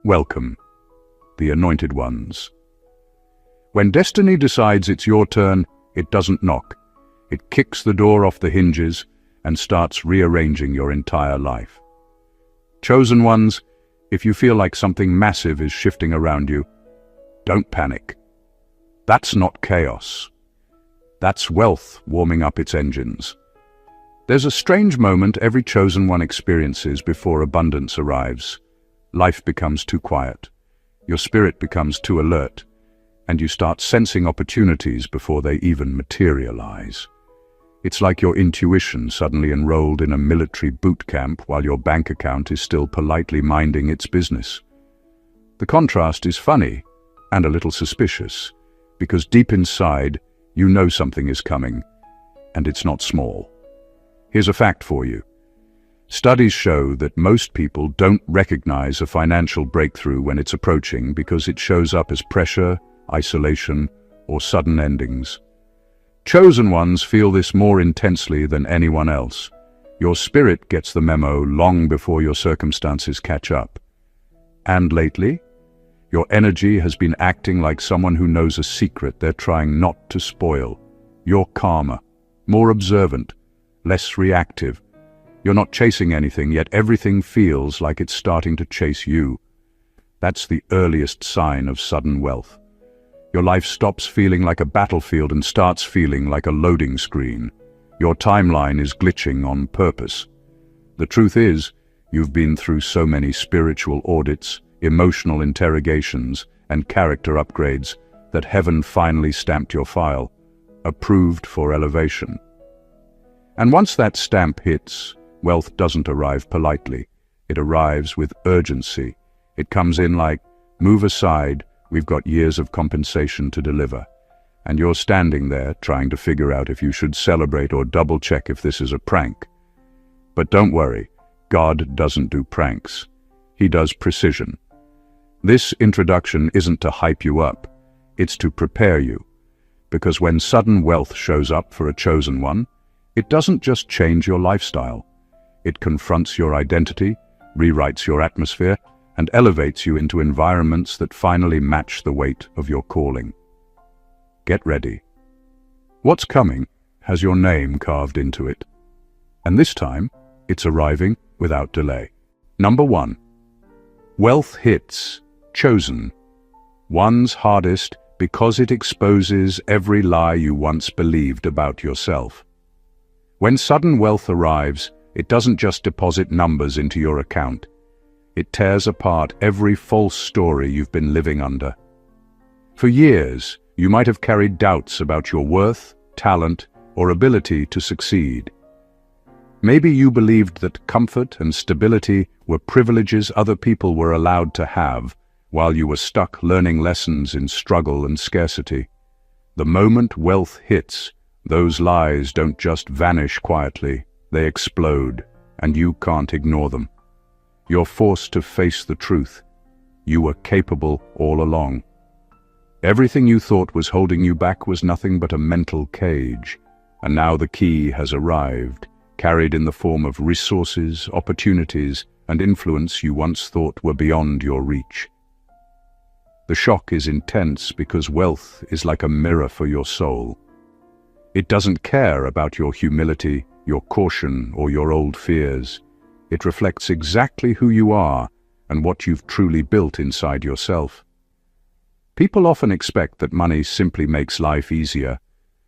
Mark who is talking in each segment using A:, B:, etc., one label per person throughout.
A: Welcome, the Anointed Ones. When destiny decides it's your turn, it doesn't knock. It kicks the door off the hinges and starts rearranging your entire life. Chosen ones, if you feel like something massive is shifting around you, don't panic. That's not chaos. That's wealth warming up its engines. There's a strange moment every chosen one experiences before abundance arrives. Life becomes too quiet. Your spirit becomes too alert, and you start sensing opportunities before they even materialize. It's like your intuition suddenly enrolled in a military boot camp while your bank account is still politely minding its business. The contrast is funny and a little suspicious, because deep inside, you know something is coming, and it's not small. Here's a fact for you. Studies show that most people don't recognize a financial breakthrough when it's approaching because it shows up as pressure, isolation, or sudden endings. Chosen ones feel this more intensely than anyone else. Your spirit gets the memo long before your circumstances catch up. And lately, your energy has been acting like someone who knows a secret they're trying not to spoil. You're calmer, more observant, less reactive. You're not chasing anything, yet everything feels like it's starting to chase you. That's the earliest sign of sudden wealth. Your life stops feeling like a battlefield and starts feeling like a loading screen. Your timeline is glitching on purpose. The truth is, you've been through so many spiritual audits, emotional interrogations, and character upgrades that heaven finally stamped your file, approved for elevation. And once that stamp hits, wealth doesn't arrive politely. It arrives with urgency. It comes in like, move aside, we've got years of compensation to deliver. And you're standing there trying to figure out if you should celebrate or double-check if this is a prank. But don't worry, God doesn't do pranks. He does precision. This introduction isn't to hype you up, it's to prepare you. Because when sudden wealth shows up for a chosen one, it doesn't just change your lifestyle. It confronts your identity, rewrites your atmosphere, and elevates you into environments that finally match the weight of your calling. Get ready. What's coming has your name carved into it. And this time, it's arriving without delay. Number 1. Wealth hits. Chosen. One's hardest because it exposes every lie you once believed about yourself. When sudden wealth arrives, it doesn't just deposit numbers into your account. It tears apart every false story you've been living under. For years, you might have carried doubts about your worth, talent, or ability to succeed. Maybe you believed that comfort and stability were privileges other people were allowed to have, while you were stuck learning lessons in struggle and scarcity. The moment wealth hits, those lies don't just vanish quietly, they explode, and you can't ignore them. You're forced to face the truth. You were capable all along. Everything you thought was holding you back was nothing but a mental cage, and now the key has arrived, carried in the form of resources, opportunities, and influence you once thought were beyond your reach. The shock is intense because wealth is like a mirror for your soul. It doesn't care about your humility, your caution, or your old fears. It reflects exactly who you are and what you've truly built inside yourself. People often expect that money simply makes life easier,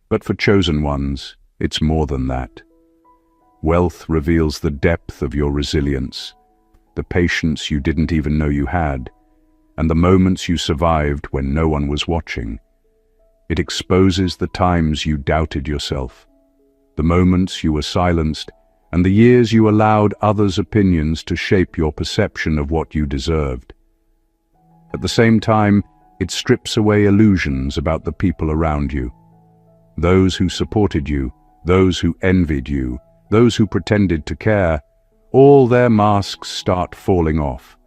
A: but for chosen ones, it's more than that. Wealth reveals the depth of your resilience, the patience you didn't even know you had, and the moments you survived when no one was watching. It exposes the times you doubted yourself, the moments you were silenced, and the years you allowed others' opinions to shape your perception of what you deserved. At the same time, it strips away illusions about the people around you. Those who supported you, those who envied you, those who pretended to care, all their masks start falling off.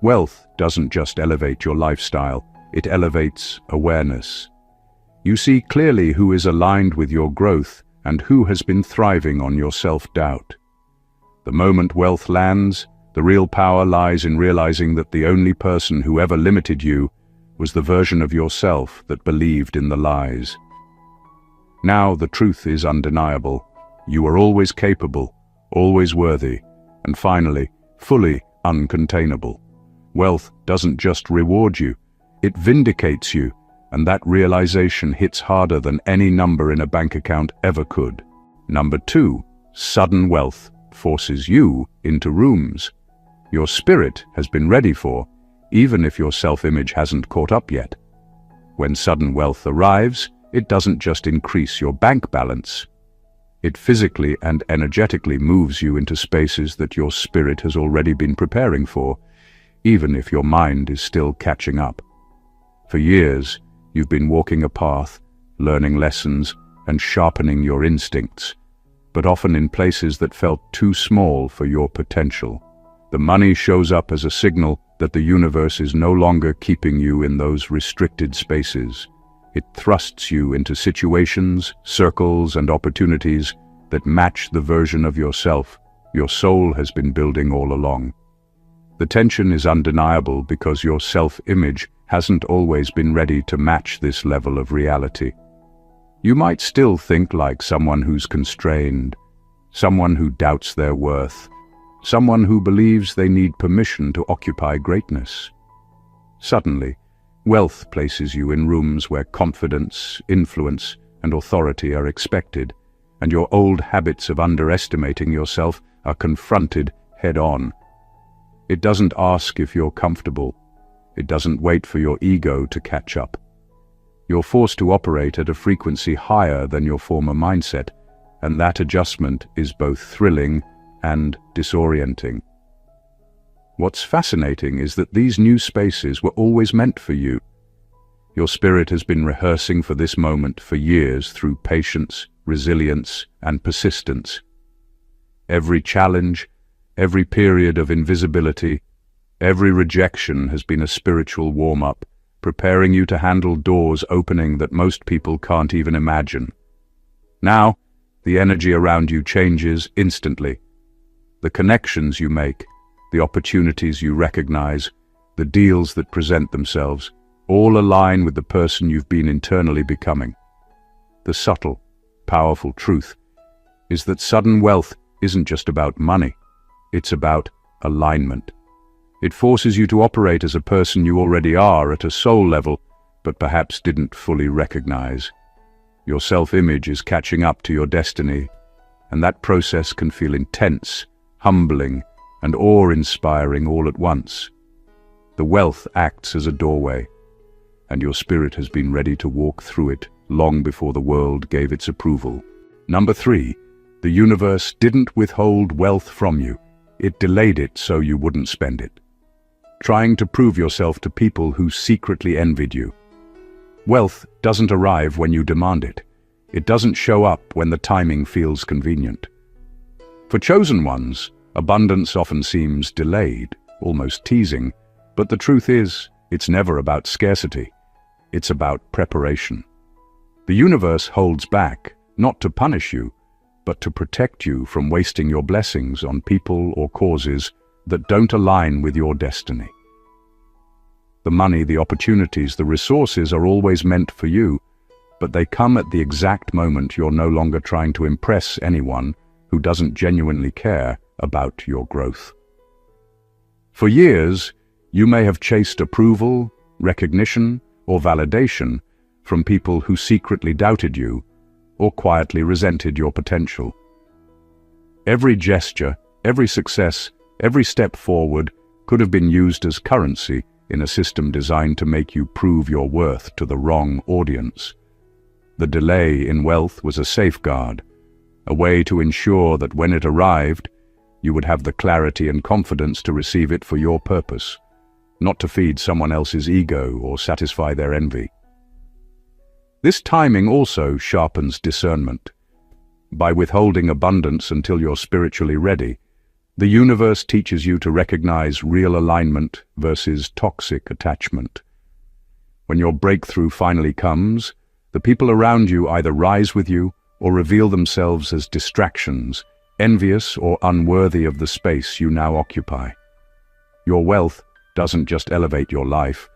A: Wealth doesn't just elevate your lifestyle, it elevates awareness. You see clearly who is aligned with your growth and who has been thriving on your self-doubt. The moment wealth lands, The real power lies in realizing that the only person who ever limited you was the version of yourself that believed in the lies. Now the truth is undeniable. You are always capable, always worthy, and finally, fully uncontainable. Wealth doesn't just reward you, it vindicates you, and that realization hits harder than any number in a bank account ever could. Number 2, sudden wealth forces you into rooms your spirit has been ready for, even if your self-image hasn't caught up yet. When sudden wealth arrives, it doesn't just increase your bank balance. It physically and energetically moves you into spaces that your spirit has already been preparing for, even if your mind is still catching up. For years, you've been walking a path, learning lessons, and sharpening your instincts, but often in places that felt too small for your potential. The money shows up as a signal that the universe is no longer keeping you in those restricted spaces. It thrusts you into situations, circles, and opportunities that match the version of yourself your soul has been building all along. The tension is undeniable because your self-image hasn't always been ready to match this level of reality. You might still think like someone who's constrained, someone who doubts their worth, someone who believes they need permission to occupy greatness. Suddenly, wealth places you in rooms where confidence, influence, and authority are expected, and your old habits of underestimating yourself are confronted head-on. It doesn't ask if you're comfortable. It doesn't wait for your ego to catch up. You're forced to operate at a frequency higher than your former mindset, and that adjustment is both thrilling and disorienting. What's fascinating is that these new spaces were always meant for you. Your spirit has been rehearsing for this moment for years through patience, resilience, and persistence. Every challenge, every period of invisibility, every rejection has been a spiritual warm-up, preparing you to handle doors opening that most people can't even imagine. Now, the energy around you changes instantly. The connections you make, the opportunities you recognize, the deals that present themselves, all align with the person you've been internally becoming. The subtle, powerful truth is that sudden wealth isn't just about money, it's about alignment. It forces you to operate as a person you already are at a soul level, but perhaps didn't fully recognize. Your self-image is catching up to your destiny, and that process can feel intense, humbling, and awe-inspiring all at once. The wealth acts as a doorway, and your spirit has been ready to walk through it long before the world gave its approval. Number 3, the universe didn't withhold wealth from you. It delayed it so you wouldn't spend it, trying to prove yourself to people who secretly envied you. Wealth doesn't arrive when you demand it. It doesn't show up when the timing feels convenient. For chosen ones, abundance often seems delayed, almost teasing, but the truth is, it's never about scarcity. It's about preparation. The universe holds back, not to punish you, but to protect you from wasting your blessings on people or causes that don't align with your destiny. The money, the opportunities, the resources are always meant for you, but they come at the exact moment you're no longer trying to impress anyone who doesn't genuinely care about your growth. For years, you may have chased approval, recognition, or validation from people who secretly doubted you or quietly resented your potential. Every gesture, every success, every step forward could have been used as currency in a system designed to make you prove your worth to the wrong audience. The delay in wealth was a safeguard, a way to ensure that when it arrived, you would have the clarity and confidence to receive it for your purpose, not to feed someone else's ego or satisfy their envy. This timing also sharpens discernment. By withholding abundance until you're spiritually ready, the universe teaches you to recognize real alignment versus toxic attachment. When your breakthrough finally comes, the people around you either rise with you or reveal themselves as distractions, envious or unworthy of the space you now occupy. Your wealth doesn't just elevate your life,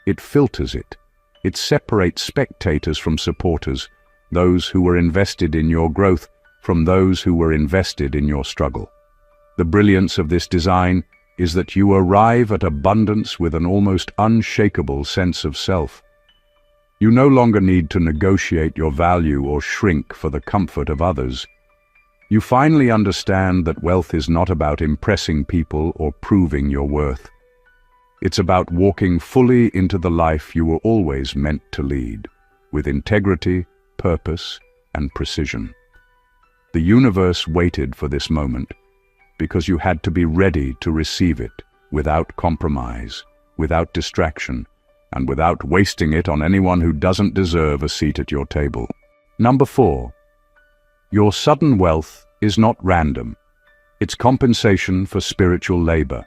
A: it filters it. It separates spectators from supporters, those who were invested in your growth from those who were invested in your struggle. The brilliance of this design is that you arrive at abundance with an almost unshakable sense of self. You no longer need to negotiate your value or shrink for the comfort of others. You finally understand that wealth is not about impressing people or proving your worth. It's about walking fully into the life you were always meant to lead, with integrity, purpose, and precision. The universe waited for this moment because you had to be ready to receive it without compromise, without distraction, and without wasting it on anyone who doesn't deserve a seat at your table. Number 4. Your sudden wealth is not random. It's compensation for spiritual labor.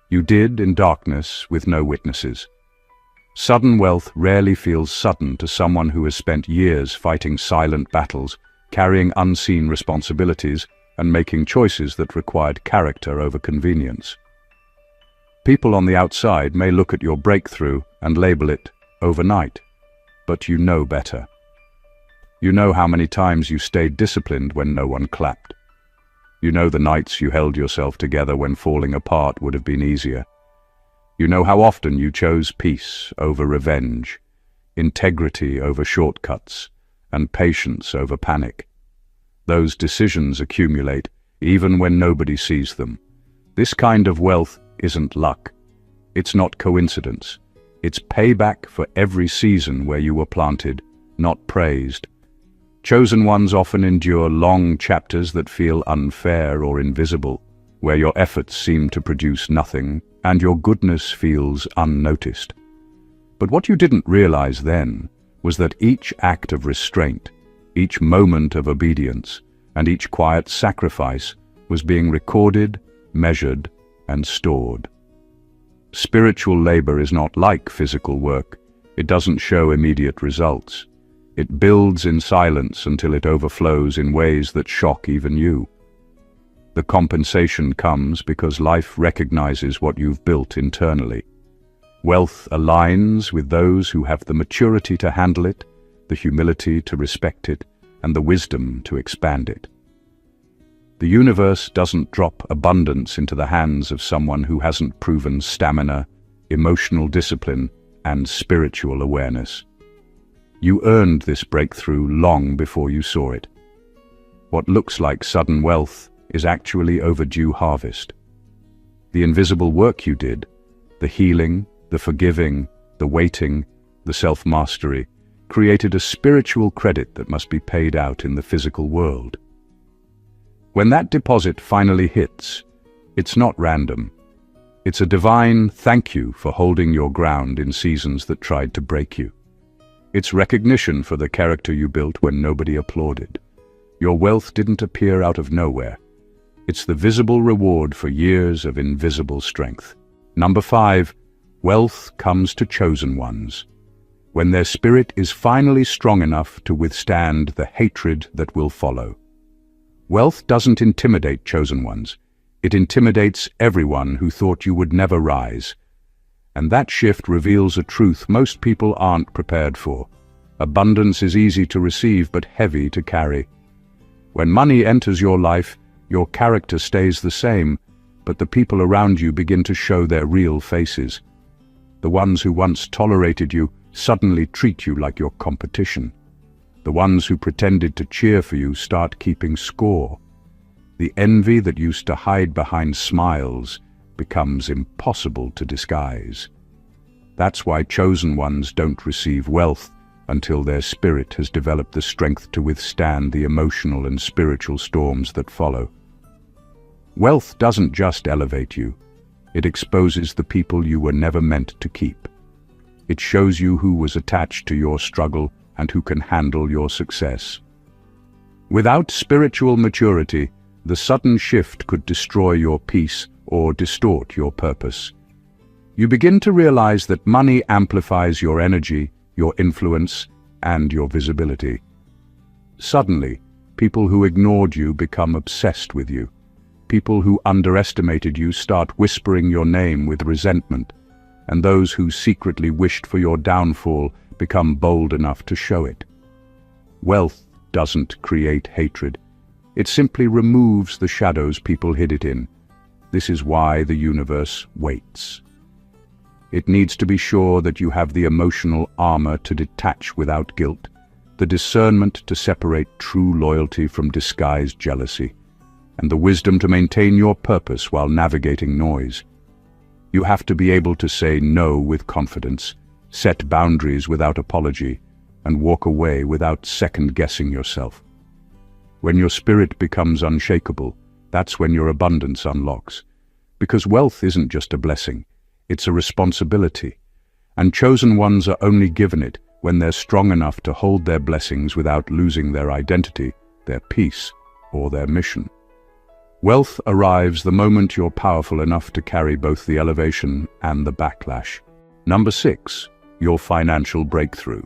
A: You did in darkness with no witnesses. Sudden wealth rarely feels sudden to someone who has spent years fighting silent battles, carrying unseen responsibilities, and making choices that required character over convenience. People on the outside may look at your breakthrough and label it overnight, but you know better. You know how many times you stayed disciplined when no one clapped. You know the nights you held yourself together when falling apart would have been easier. You know how often you chose peace over revenge, integrity over shortcuts, and patience over panic. Those decisions accumulate even when nobody sees them. This kind of wealth isn't luck. It's not coincidence. It's payback for every season where you were planted, not praised. Chosen ones often endure long chapters that feel unfair or invisible, where your efforts seem to produce nothing and your goodness feels unnoticed. But what you didn't realize then was that each act of restraint, each moment of obedience, and each quiet sacrifice was being recorded, measured, and stored. Spiritual labor is not like physical work. It doesn't show immediate results. It builds in silence until it overflows in ways that shock even you. The compensation comes because life recognizes what you've built internally. Wealth aligns with those who have the maturity to handle it, the humility to respect it, and the wisdom to expand it. The universe doesn't drop abundance into the hands of someone who hasn't proven stamina, emotional discipline, and spiritual awareness. You earned this breakthrough long before you saw it. What looks like sudden wealth is actually overdue harvest. The invisible work you did, the healing, the forgiving, the waiting, the self-mastery, created a spiritual credit that must be paid out in the physical world. When that deposit finally hits, it's not random. It's a divine thank you for holding your ground in seasons that tried to break you. It's recognition for the character you built when nobody applauded. Your wealth didn't appear out of nowhere. It's the visible reward for years of invisible strength. Number 5, wealth comes to chosen ones. When their spirit is finally strong enough to withstand the hatred that will follow. Wealth doesn't intimidate chosen ones. It intimidates everyone who thought you would never rise. And that shift reveals a truth most people aren't prepared for. Abundance is easy to receive but heavy to carry. When money enters your life, your character stays the same, but the people around you begin to show their real faces. The ones who once tolerated you suddenly treat you like your competition. The ones who pretended to cheer for you start keeping score. The envy that used to hide behind smiles becomes impossible to disguise. That's why chosen ones don't receive wealth until their spirit has developed the strength to withstand the emotional and spiritual storms that follow. Wealth doesn't just elevate you. It exposes the people you were never meant to keep. It shows you who was attached to your struggle and who can handle your success. Without spiritual maturity, the sudden shift could destroy your peace or distort your purpose. You begin to realize that money amplifies your energy, your influence, and your visibility. Suddenly, people who ignored you become obsessed with you. People who underestimated you start whispering your name with resentment, and those who secretly wished for your downfall become bold enough to show it. Wealth doesn't create hatred. It simply removes the shadows people hid it in. This is why the universe waits. It needs to be sure that you have the emotional armor to detach without guilt, the discernment to separate true loyalty from disguised jealousy, and the wisdom to maintain your purpose while navigating noise. You have to be able to say no with confidence, set boundaries without apology, and walk away without second-guessing yourself. When your spirit becomes unshakable, that's when your abundance unlocks. Because wealth isn't just a blessing, it's a responsibility, and chosen ones are only given it when they're strong enough to hold their blessings without losing their identity, their peace, or their mission. Wealth arrives the moment you're powerful enough to carry both the elevation and the backlash. Number 6, your financial breakthrough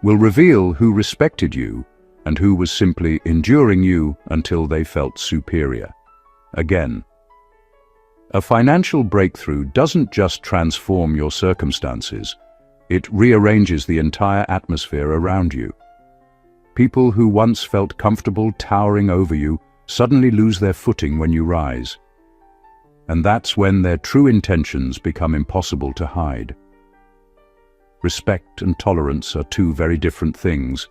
A: will reveal who respected you and who was simply enduring you until they felt superior. Again, a financial breakthrough doesn't just transform your circumstances, it rearranges the entire atmosphere around you. People who once felt comfortable towering over you suddenly lose their footing when you rise. And that's when their true intentions become impossible to hide. Respect and tolerance are two very different things,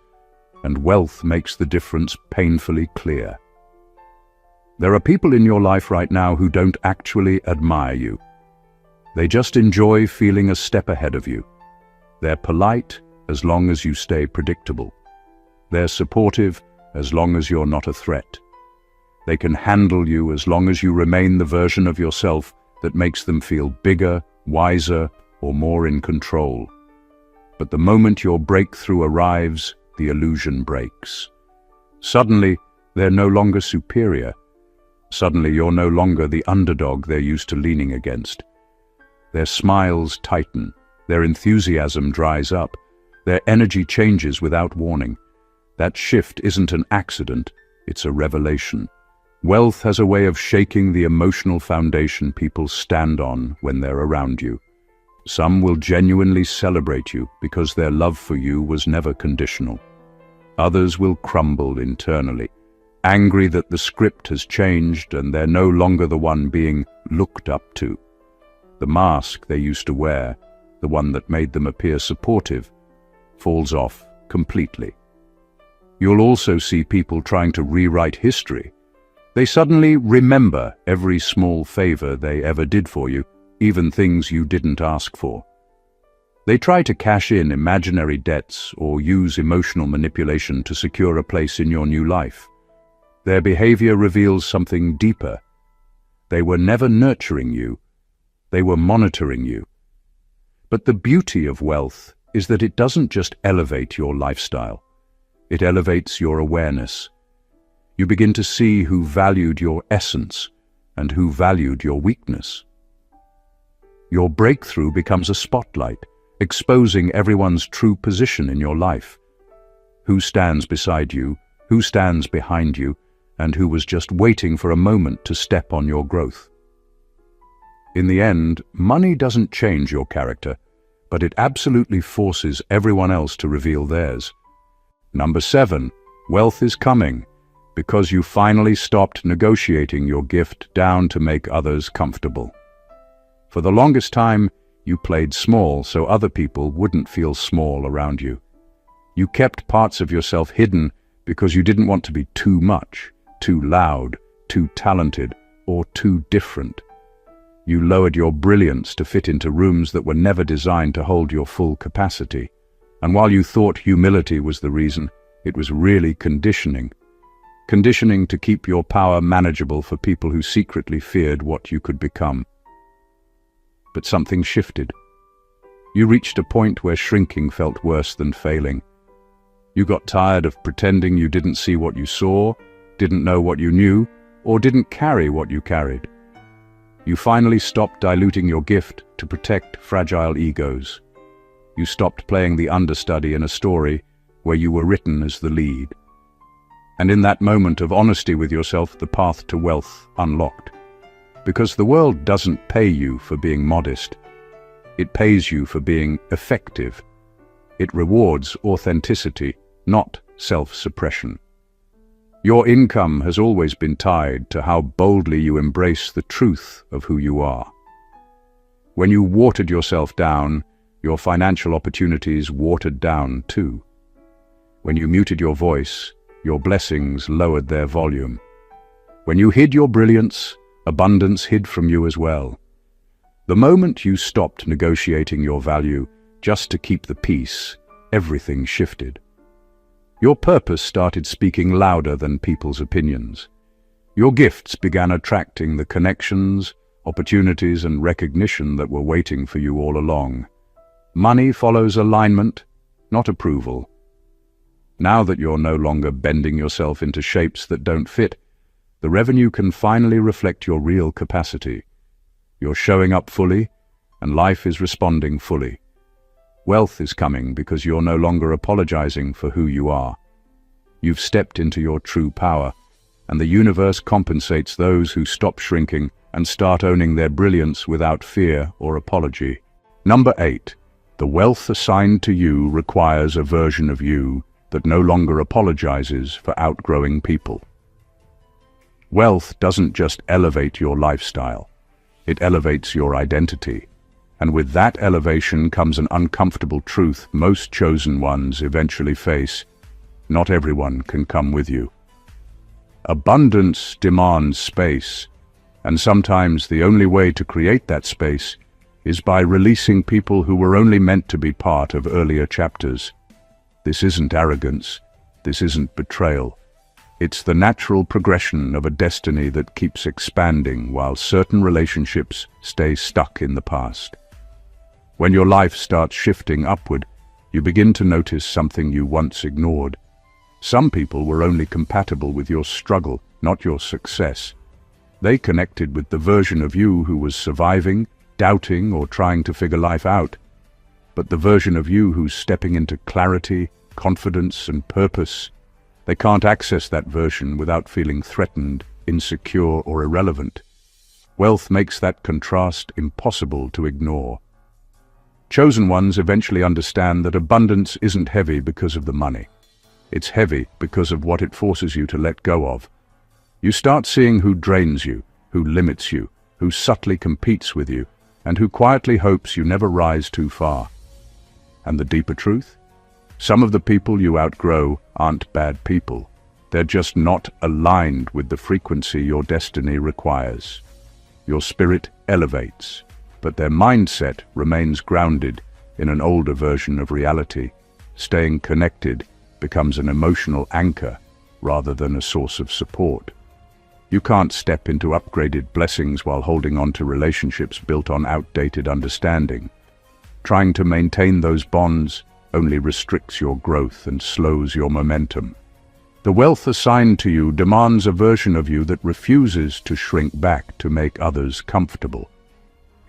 A: and wealth makes the difference painfully clear. There are people in your life right now who don't actually admire you. They just enjoy feeling a step ahead of you. They're polite as long as you stay predictable. They're supportive as long as you're not a threat. They can handle you as long as you remain the version of yourself that makes them feel bigger, wiser, or more in control. But the moment your breakthrough arrives, the illusion breaks. Suddenly, they're no longer superior. Suddenly, you're no longer the underdog they're used to leaning against. Their smiles tighten, their enthusiasm dries up, their energy changes without warning. That shift isn't an accident, it's a revelation. Wealth has a way of shaking the emotional foundation people stand on when they're around you. Some will genuinely celebrate you because their love for you was never conditional. Others will crumble internally, angry that the script has changed and they're no longer the one being looked up to. The mask they used to wear, the one that made them appear supportive, falls off completely. You'll also see people trying to rewrite history. They suddenly remember every small favor they ever did for you, even things you didn't ask for. They try to cash in imaginary debts or use emotional manipulation to secure a place in your new life. Their behavior reveals something deeper. They were never nurturing you. They were monitoring you. But the beauty of wealth is that it doesn't just elevate your lifestyle. It elevates your awareness. You begin to see who valued your essence and who valued your weakness. Your breakthrough becomes a spotlight, exposing everyone's true position in your life. Who stands beside you, who stands behind you, and who was just waiting for a moment to step on your growth. In the end, money doesn't change your character, but it absolutely forces everyone else to reveal theirs. Number 7, wealth is coming because you finally stopped negotiating your gift down to make others comfortable. For the longest time, you played small so other people wouldn't feel small around you. You kept parts of yourself hidden because you didn't want to be too much, too loud, too talented, or too different. You lowered your brilliance to fit into rooms that were never designed to hold your full capacity. And while you thought humility was the reason, it was really conditioning. Conditioning to keep your power manageable for people who secretly feared what you could become. But something shifted. You reached a point where shrinking felt worse than failing. You got tired of pretending you didn't see what you saw, didn't know what you knew, or didn't carry what you carried. You finally stopped diluting your gift to protect fragile egos. You stopped playing the understudy in a story where you were written as the lead. And in that moment of honesty with yourself, the path to wealth unlocked. Because the world doesn't pay you for being modest. It pays you for being effective. It rewards authenticity, not self-suppression. Your income has always been tied to how boldly you embrace the truth of who you are. When you watered yourself down, your financial opportunities watered down too. When you muted your voice, your blessings lowered their volume. When you hid your brilliance, abundance hid from you as well. The moment you stopped negotiating your value just to keep the peace, everything shifted. Your purpose started speaking louder than people's opinions. Your gifts began attracting the connections, opportunities, and recognition that were waiting for you all along. Money follows alignment, not approval. Now that you're no longer bending yourself into shapes that don't fit, the revenue can finally reflect your real capacity. You're showing up fully, and life is responding fully. Wealth is coming because you're no longer apologizing for who you are. You've stepped into your true power, and the universe compensates those who stop shrinking and start owning their brilliance without fear or apology. Number 8. The wealth assigned to you requires a version of you that no longer apologizes for outgrowing people. Wealth doesn't just elevate your lifestyle, it elevates your identity. And with that elevation comes an uncomfortable truth most chosen ones eventually face: not everyone can come with you. Abundance demands space, and sometimes the only way to create that space is by releasing people who were only meant to be part of earlier chapters. This isn't arrogance, this isn't betrayal. It's the natural progression of a destiny that keeps expanding while certain relationships stay stuck in the past. When your life starts shifting upward, you begin to notice something you once ignored. Some people were only compatible with your struggle, not your success. They connected with the version of you who was surviving, doubting, or trying to figure life out. But the version of you who's stepping into clarity, confidence, and purpose, they can't access that version without feeling threatened, insecure, or irrelevant. Wealth makes that contrast impossible to ignore. Chosen ones eventually understand that abundance isn't heavy because of the money. It's heavy because of what it forces you to let go of. You start seeing who drains you, who limits you, who subtly competes with you, and who quietly hopes you never rise too far. And the deeper truth? Some of the people you outgrow aren't bad people. They're just not aligned with the frequency your destiny requires. Your spirit elevates, but their mindset remains grounded in an older version of reality. Staying connected becomes an emotional anchor rather than a source of support. You can't step into upgraded blessings while holding on to relationships built on outdated understanding. Trying to maintain those bonds only restricts your growth and slows your momentum. The wealth assigned to you demands a version of you that refuses to shrink back to make others comfortable.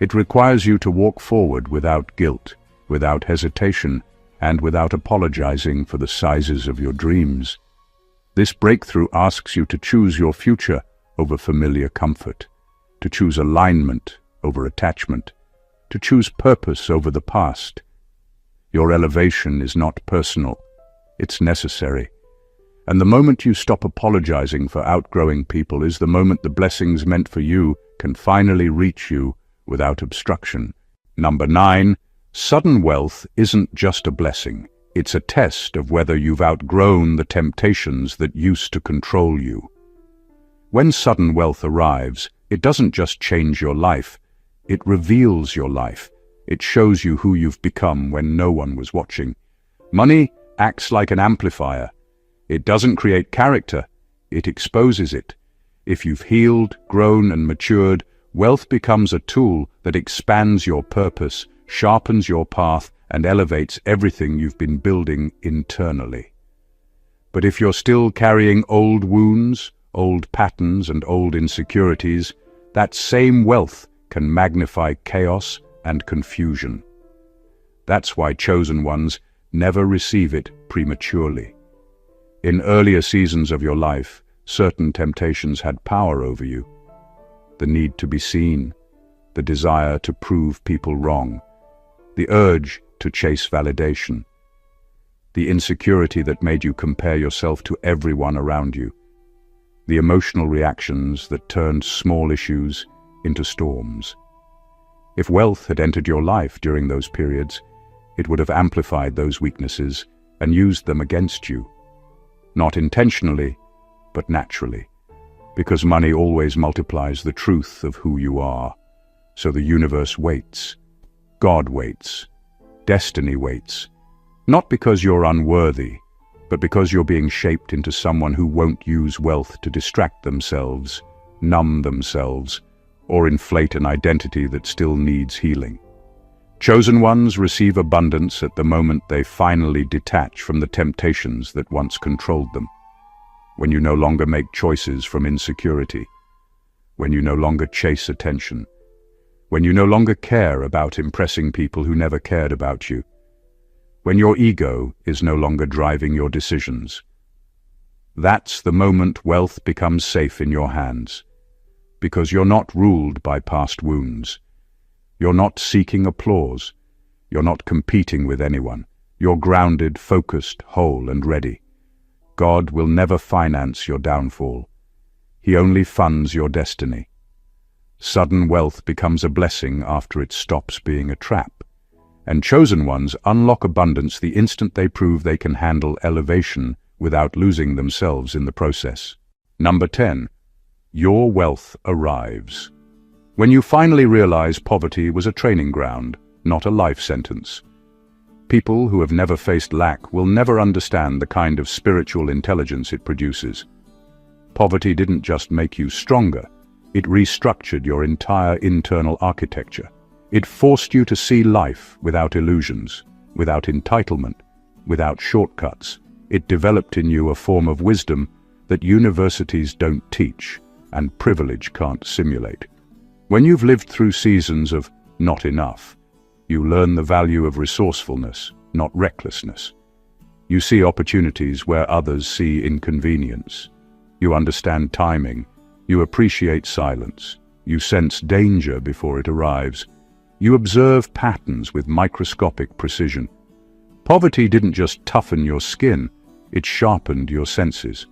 A: It requires you to walk forward without guilt, without hesitation, and without apologizing for the sizes of your dreams. This breakthrough asks you to choose your future over familiar comfort, to choose alignment over attachment, to choose purpose over the past. Your elevation is not personal, it's necessary. And the moment you stop apologizing for outgrowing people is the moment the blessings meant for you can finally reach you without obstruction. Number 9. Sudden wealth isn't just a blessing. It's a test of whether you've outgrown the temptations that used to control you. When sudden wealth arrives, it doesn't just change your life, it reveals your life. It shows you who you've become when no one was watching. Money acts like an amplifier. It doesn't create character, it exposes it. If you've healed, grown, and matured, wealth becomes a tool that expands your purpose, sharpens your path, and elevates everything you've been building internally. But if you're still carrying old wounds, old patterns, and old insecurities, that same wealth can magnify chaos and confusion. That's why chosen ones never receive it prematurely. In earlier seasons of your life, certain temptations had power over you. The need to be seen, the desire to prove people wrong, the urge to chase validation, the insecurity that made you compare yourself to everyone around you, the emotional reactions that turned small issues into storms. If wealth had entered your life during those periods, it would have amplified those weaknesses and used them against you. Not intentionally, but naturally, because money always multiplies the truth of who you are. So the universe waits. God waits. Destiny waits. Not because you're unworthy, but because you're being shaped into someone who won't use wealth to distract themselves, numb themselves, or inflate an identity that still needs healing. Chosen ones receive abundance at the moment they finally detach from the temptations that once controlled them. When you no longer make choices from insecurity, when you no longer chase attention, when you no longer care about impressing people who never cared about you, when your ego is no longer driving your decisions. That's the moment wealth becomes safe in your hands, because you're not ruled by past wounds. You're not seeking applause. You're not competing with anyone. You're grounded, focused, whole, and ready. God will never finance your downfall. He only funds your destiny. Sudden wealth becomes a blessing after it stops being a trap. And chosen ones unlock abundance the instant they prove they can handle elevation without losing themselves in the process. Number 10. Your wealth arrives. When you finally realize poverty was a training ground, not a life sentence. People who have never faced lack will never understand the kind of spiritual intelligence it produces. Poverty didn't just make you stronger, it restructured your entire internal architecture. It forced you to see life without illusions, without entitlement, without shortcuts. It developed in you a form of wisdom that universities don't teach and privilege can't simulate. When you've lived through seasons of not enough, you learn the value of resourcefulness, not recklessness. You see opportunities where others see inconvenience. You understand timing. You appreciate silence. You sense danger before it arrives. You observe patterns with microscopic precision. Poverty didn't just toughen your skin, it sharpened your senses.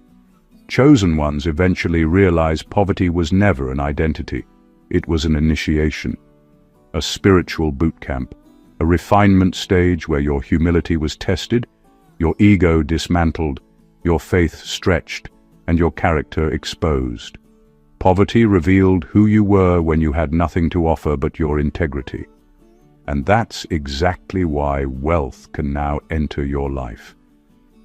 A: Chosen ones eventually realize poverty was never an identity. It was an initiation, a spiritual boot camp, a refinement stage where your humility was tested, your ego dismantled, your faith stretched, and your character exposed. Poverty revealed who you were when you had nothing to offer but your integrity. And that's exactly why wealth can now enter your life.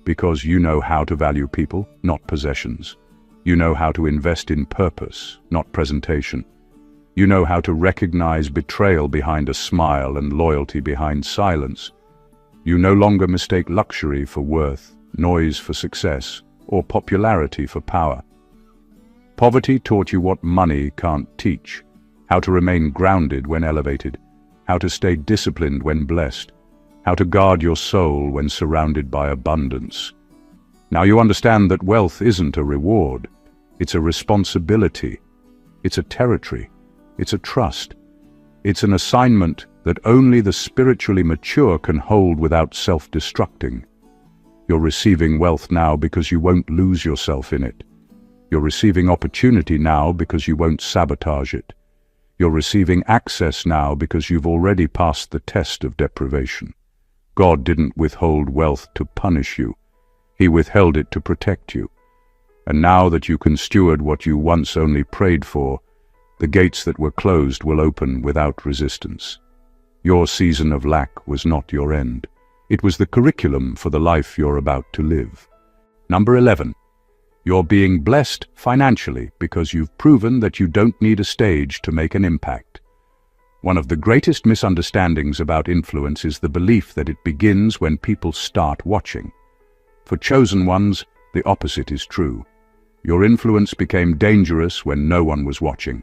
A: Because you know how to value people, not possessions. You know how to invest in purpose, not presentation. You know how to recognize betrayal behind a smile and loyalty behind silence. You no longer mistake luxury for worth, noise for success, or popularity for power. Poverty taught you what money can't teach, how to remain grounded when elevated, how to stay disciplined when blessed, how to guard your soul when surrounded by abundance. Now you understand that wealth isn't a reward, it's a responsibility, it's a territory. It's a trust. It's an assignment that only the spiritually mature can hold without self-destructing. You're receiving wealth now because you won't lose yourself in it. You're receiving opportunity now because you won't sabotage it. You're receiving access now because you've already passed the test of deprivation. God didn't withhold wealth to punish you. He withheld it to protect you. And now that you can steward what you once only prayed for, the gates that were closed will open without resistance. Your season of lack was not your end. It was the curriculum for the life you're about to live. Number 11. You're being blessed financially because you've proven that you don't need a stage to make an impact. One of the greatest misunderstandings about influence is the belief that it begins when people start watching. For chosen ones, the opposite is true. Your influence became dangerous when no one was watching,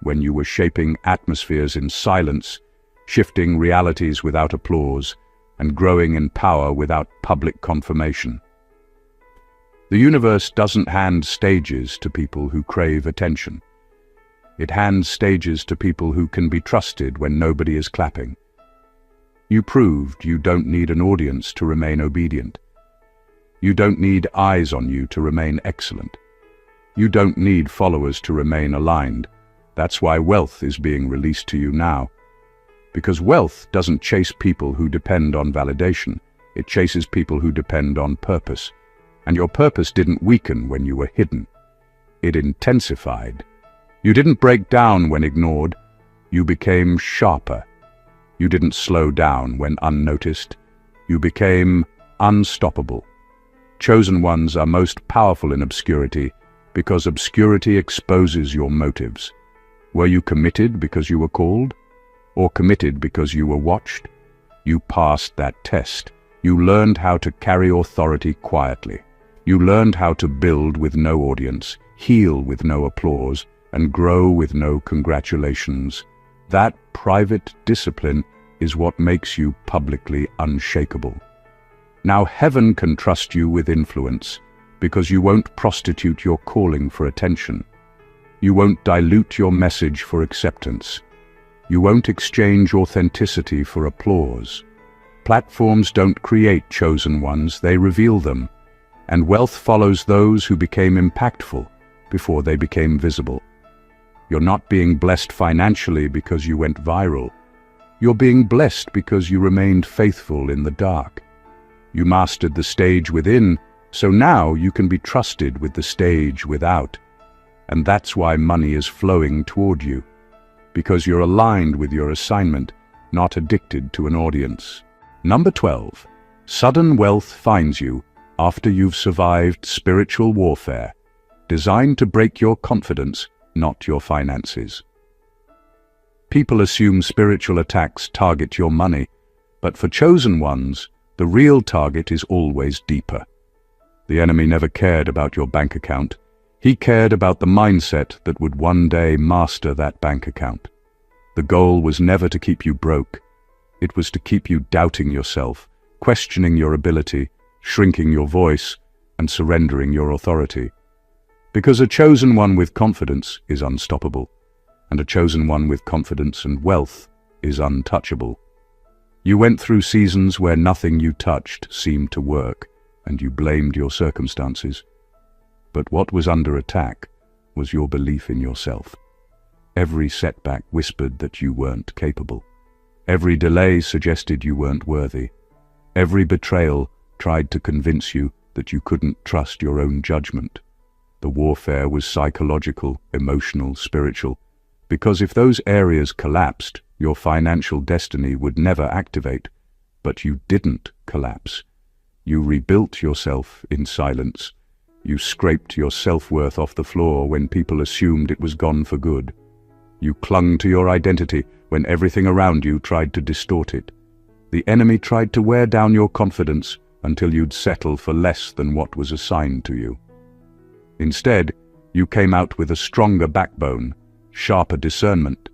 A: when you were shaping atmospheres in silence, shifting realities without applause, and growing in power without public confirmation. The universe doesn't hand stages to people who crave attention. It hands stages to people who can be trusted when nobody is clapping. You proved you don't need an audience to remain obedient. You don't need eyes on you to remain excellent. You don't need followers to remain aligned. That's why wealth is being released to you now. Because wealth doesn't chase people who depend on validation. It chases people who depend on purpose. And your purpose didn't weaken when you were hidden. It intensified. You didn't break down when ignored. You became sharper. You didn't slow down when unnoticed. You became unstoppable. Chosen ones are most powerful in obscurity because obscurity exposes your motives. Were you committed because you were called? Or committed because you were watched? You passed that test. You learned how to carry authority quietly. You learned how to build with no audience, heal with no applause, and grow with no congratulations. That private discipline is what makes you publicly unshakable. Now heaven can trust you with influence because you won't prostitute your calling for attention. You won't dilute your message for acceptance. You won't exchange authenticity for applause. Platforms don't create chosen ones, they reveal them. And wealth follows those who became impactful before they became visible. You're not being blessed financially because you went viral. You're being blessed because you remained faithful in the dark. You mastered the stage within, so now you can be trusted with the stage without. And that's why money is flowing toward you. Because you're aligned with your assignment, not addicted to an audience. Number 12. Sudden wealth finds you after you've survived spiritual warfare, designed to break your confidence, not your finances. People assume spiritual attacks target your money, but for chosen ones, the real target is always deeper. The enemy never cared about your bank account. He cared about the mindset that would one day master that bank account. The goal was never to keep you broke. It was to keep you doubting yourself, questioning your ability, shrinking your voice, and surrendering your authority. Because a chosen one with confidence is unstoppable, and a chosen one with confidence and wealth is untouchable. You went through seasons where nothing you touched seemed to work, and you blamed your circumstances. But what was under attack was your belief in yourself. Every setback whispered that you weren't capable. Every delay suggested you weren't worthy. Every betrayal tried to convince you that you couldn't trust your own judgment. The warfare was psychological, emotional, spiritual, because if those areas collapsed, your financial destiny would never activate. But you didn't collapse. You rebuilt yourself in silence. You scraped your self-worth off the floor when people assumed it was gone for good. You clung to your identity when everything around you tried to distort it. The enemy tried to wear down your confidence until you'd settle for less than what was assigned to you. Instead, you came out with a stronger backbone, sharper discernment,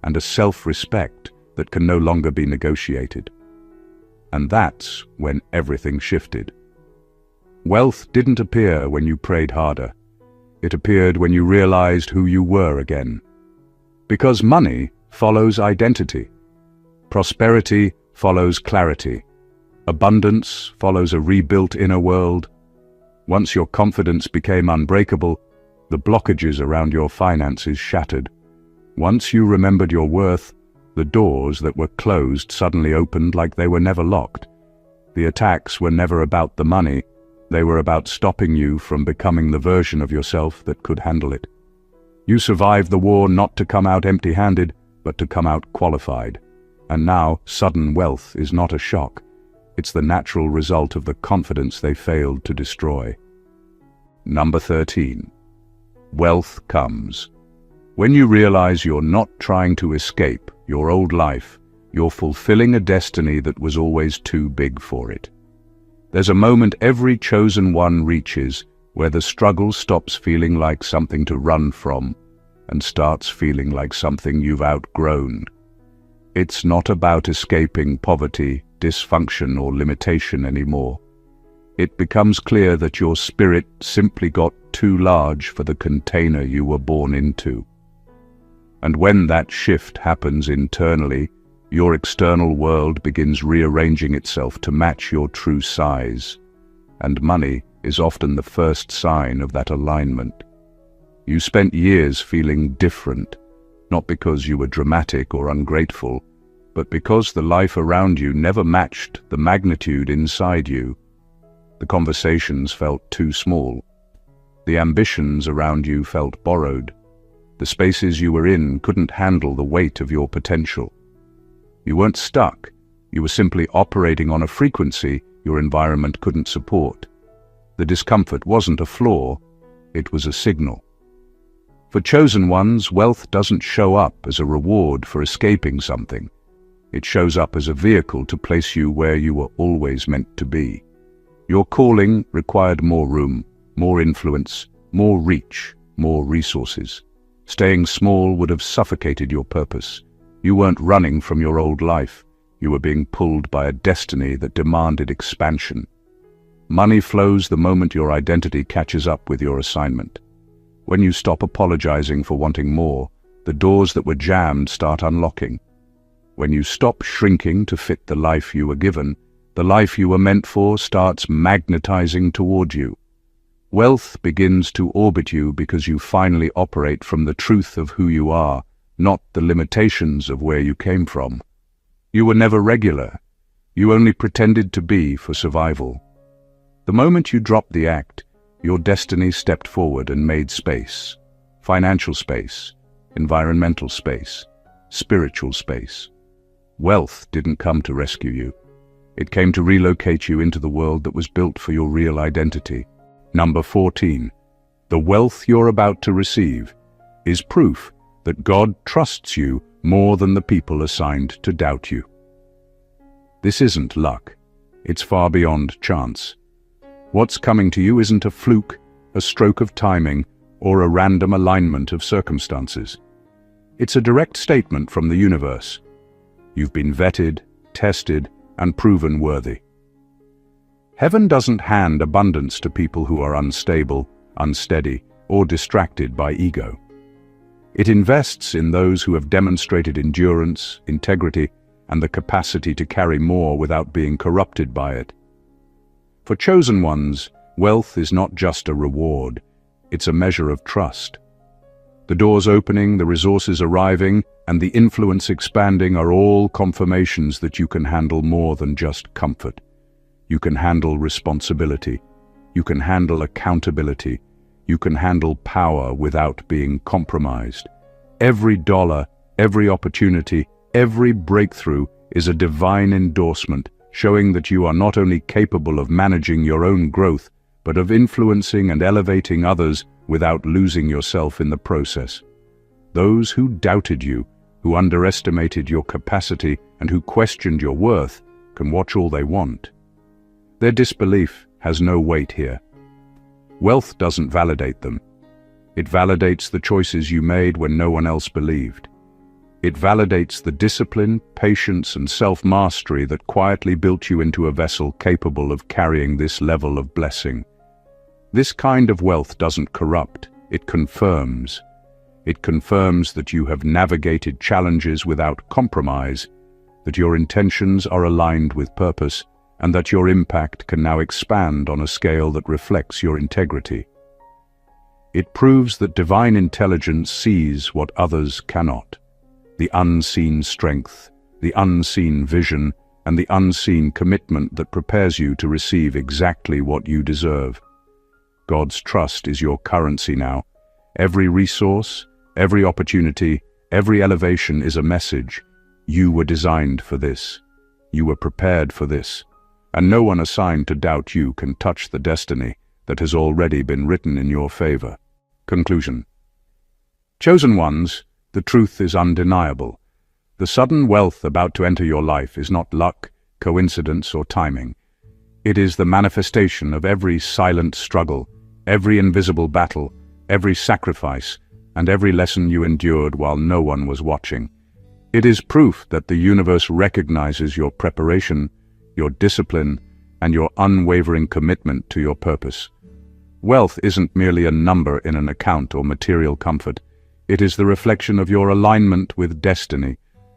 A: and a self-respect that can no longer be negotiated. And that's when everything shifted. Wealth didn't appear when you prayed harder. It appeared when you realized who you were again. Because money follows identity. Prosperity follows clarity. Abundance follows a rebuilt inner world. Once your confidence became unbreakable, the blockages around your finances shattered. Once you remembered your worth, the doors that were closed suddenly opened like they were never locked. The attacks were never about the money. They were about stopping you from becoming the version of yourself that could handle it. You survived the war not to come out empty-handed, but to come out qualified. And now, sudden wealth is not a shock. It's the natural result of the confidence they failed to destroy. Number 13. Wealth comes. When you realize you're not trying to escape your old life, you're fulfilling a destiny that was always too big for it. There's a moment every chosen one reaches where the struggle stops feeling like something to run from and starts feeling like something you've outgrown. It's not about escaping poverty, dysfunction, or limitation anymore. it becomes clear that your spirit simply got too large for the container you were born into. And when that shift happens internally, your external world begins rearranging itself to match your true size. And money is often the first sign of that alignment. You spent years feeling different, not because you were dramatic or ungrateful, but because the life around you never matched the magnitude inside you. The conversations felt too small. The ambitions around you felt borrowed. The spaces you were in couldn't handle the weight of your potential. You weren't stuck. You were simply operating on a frequency your environment couldn't support. The discomfort wasn't a flaw, it was a signal. For chosen ones, wealth doesn't show up as a reward for escaping something. It shows up as a vehicle to place you where you were always meant to be. Your calling required more room, more influence, more reach, more resources. Staying small would have suffocated your purpose. You weren't running from your old life. You were being pulled by a destiny that demanded expansion. Money flows the moment your identity catches up with your assignment. When you stop apologizing for wanting more, the doors that were jammed start unlocking. When you stop shrinking to fit the life you were given, the life you were meant for starts magnetizing toward you. Wealth begins to orbit you because you finally operate from the truth of who you are, not the limitations of where you came from. You were never regular. You only pretended to be for survival. The moment you dropped the act, your destiny stepped forward and made space. Financial space, environmental space, spiritual space. Wealth didn't come to rescue you. It came to relocate you into the world that was built for your real identity. Number 14. The wealth you're about to receive is proof that God trusts you more than the people assigned to doubt you. This isn't luck. It's far beyond chance. What's coming to you isn't a fluke, a stroke of timing, or a random alignment of circumstances. It's a direct statement from the universe. You've been vetted, tested, and proven worthy. Heaven doesn't hand abundance to people who are unstable, unsteady, or distracted by ego. It invests in those who have demonstrated endurance, integrity, and the capacity to carry more without being corrupted by it. For chosen ones, wealth is not just a reward, it's a measure of trust. The doors opening, the resources arriving, and the influence expanding are all confirmations that you can handle more than just comfort. You can handle responsibility. You can handle accountability. You can handle power without being compromised. Every dollar, every opportunity, every breakthrough is a divine endorsement, showing that you are not only capable of managing your own growth, but of influencing and elevating others without losing yourself in the process. Those who doubted you, who underestimated your capacity, and who questioned your worth can watch all they want. Their disbelief has no weight here. Wealth doesn't validate them. It validates the choices you made when no one else believed. It validates the discipline, patience, and self-mastery that quietly built you into a vessel capable of carrying this level of blessing. This kind of wealth doesn't corrupt, it confirms. It confirms that you have navigated challenges without compromise, that your intentions are aligned with purpose, and that your impact can now expand on a scale that reflects your integrity. It proves that divine intelligence sees what others cannot. The unseen strength, the unseen vision, and the unseen commitment that prepares you to receive exactly what you deserve. God's trust is your currency now. Every resource, every opportunity, every elevation is a message. You were designed for this. You were prepared for this. And no one assigned to doubt you can touch the destiny that has already been written in your favor. Conclusion. Chosen ones, the truth is undeniable. The sudden wealth about to enter your life is not luck, coincidence, or timing. It is the manifestation of every silent struggle, every invisible battle, every sacrifice, and every lesson you endured while no one was watching. It is proof that the universe recognizes your preparation, your discipline, and your unwavering commitment to your purpose. Wealth isn't merely a number in an account or material comfort. It is the reflection of your alignment with destiny,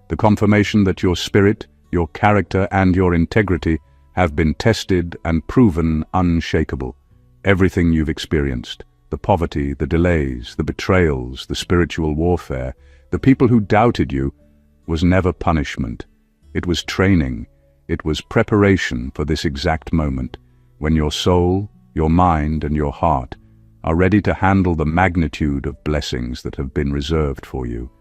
A: the confirmation that your spirit, your character, and your integrity have been tested and proven unshakable. Everything you've experienced, the poverty, the delays, the betrayals, the spiritual warfare, the people who doubted you, was never punishment. It was training. It was preparation for this exact moment, when your soul, your mind, and your heart are ready to handle the magnitude of blessings that have been reserved for you.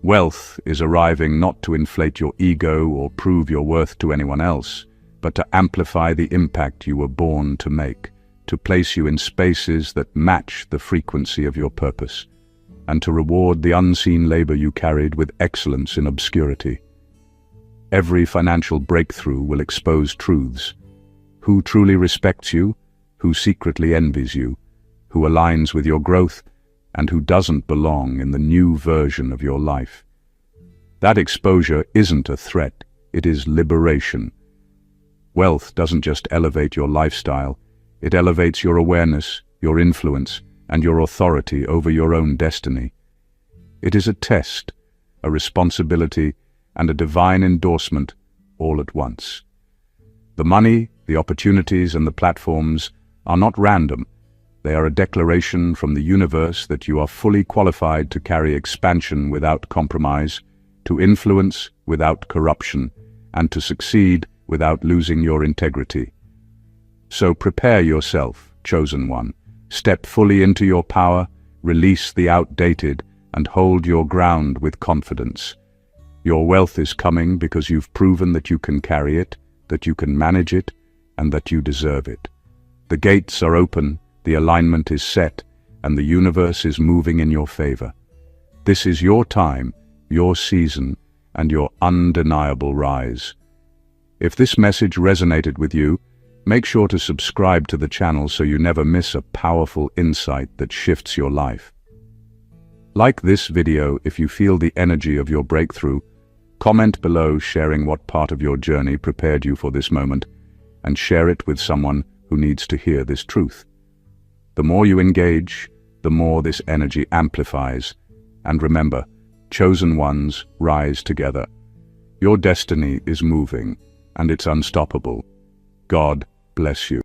A: Wealth is arriving not to inflate your ego or prove your worth to anyone else, but to amplify the impact you were born to make, to place you in spaces that match the frequency of your purpose, and to reward the unseen labor you carried with excellence in obscurity. Every financial breakthrough will expose truths: who truly respects you, who secretly envies you, who aligns with your growth, and who doesn't belong in the new version of your life. That exposure isn't a threat, it is liberation. Wealth doesn't just elevate your lifestyle, it elevates your awareness, your influence, and your authority over your own destiny. It is a test, a responsibility, and a divine endorsement all at once. The money, the opportunities, and the platforms are not random. They are a declaration from the universe that you are fully qualified to carry expansion without compromise, to influence without corruption, and to succeed without losing your integrity. So prepare yourself, chosen one. Step fully into your power, release the outdated, and hold your ground with confidence. Your wealth is coming because you've proven that you can carry it, that you can manage it, and that you deserve it. The gates are open, the alignment is set, and the universe is moving in your favor. This is your time, your season, and your undeniable rise. If this message resonated with you, make sure to subscribe to the channel so you never miss a powerful insight that shifts your life. Like this video if you feel the energy of your breakthrough. Comment below sharing what part of your journey prepared you for this moment, and share it with someone who needs to hear this truth. The more you engage, the more this energy amplifies. And remember, chosen ones rise together. Your destiny is moving, and it's unstoppable. God bless you.